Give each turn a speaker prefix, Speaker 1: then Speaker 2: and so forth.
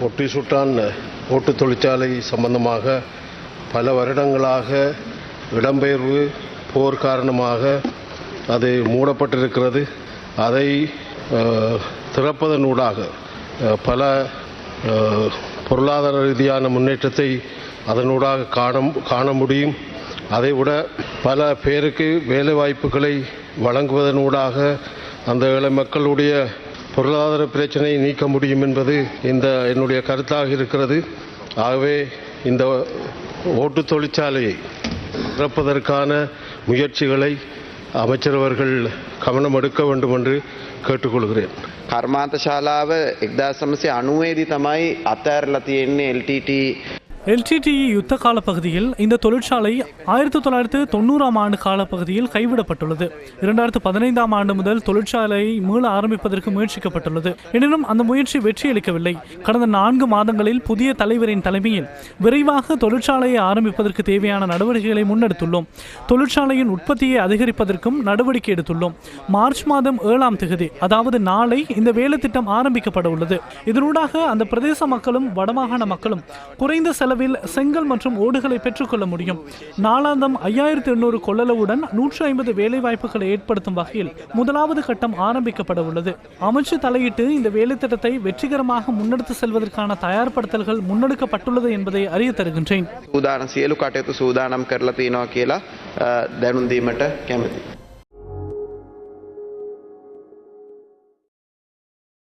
Speaker 1: ஒட்டி சுட்டான் ஓட்டு தொழிற்சாலை சம்பந்தமாக பல வருடங்களாக இடம்பெயர்வு போர் காரணமாக அது மூடப்பட்டிருக்கிறது. அதை திறப்பதனூடாக பல பொருளாதார ரீதியான முன்னேற்றத்தை அதனூடாக காண முடியும். அதைவிட பல பேருக்கு வேலைவாய்ப்புகளை வழங்குவதனூடாக அந்த ஏழை மக்களுடைய பொருளாதார பிரச்சனையை நீக்க முடியும் என்பது என்னுடைய கருத்தாக இருக்கிறது. ஆகவே இந்த ஓட்டு தொழிற்சாலையை திறப்பதற்கான முயற்சிகளை அமைச்சர் அவர்கள் கவனம் எடுக்க வேண்டும் என்று கேட்டுக்கொள்கிறேன்.
Speaker 2: කර්මාන්ත ශාලාව 1990 තමයි අතෑරලා තියෙන්නේ LTT.
Speaker 3: LTTE யுத்த கால பகுதியில் இந்த தொழிற்சாலை 1990ஆம் ஆண்டு காலப்பகுதியில் கைவிடப்பட்டுள்ளது. 2015ஆம் ஆண்டு முதல் தொழிற்சாலையை மீள ஆரம்பிப்பதற்கு முயற்சிக்கப்பட்டுள்ளது. எனினும் அந்த முயற்சி வெற்றியளிக்கவில்லை. கடந்த 4 மாதங்களில் புதிய தலைவரின் தலைமையில் விரைவாக தொழிற்சாலையை ஆரம்பிப்பதற்கு தேவையான நடவடிக்கைகளை முன்னெடுத்துள்ளோம். தொழிற்சாலையின் உற்பத்தியை அதிகரிப்பதற்கும் நடவடிக்கை எடுத்துள்ளோம். மார்ச் மாதம் 7ஆம் தேதி, அதாவது நாளை இந்த வேலை திட்டம் ஆரம்பிக்கப்பட உள்ளது. இதனூடாக அந்த பிரதேச மக்களும் வடமாகாண மக்களும் குறைந்த செலவில் செங்கல் மற்றும் ஓடுகளை பெற்றுக்கொள்ள முடியும். நாளாந்தம் 5800 கொள்ளளவுடன் 150 வேலைவாய்ப்புகளை ஏற்படுத்தும் வகையில் முதலாவது கட்டம் ஆரம்பிக்கப்பட உள்ளது. அமைச்சு தலையிட்டு இந்த வேலை திட்டத்தை வெற்றிகரமாக முன்னெடுத்து செல்வதற்கான தயார்படுத்தல்கள் முன்னெடுக்கப்பட்டுள்ளது என்பதை அறிய தருகின்றேன்.
Speaker 2: සූදානම් සියලු කටයුතු සූදානම් කරලා තියෙනවා කියලා දැනුම් දීමට කැමැතියි.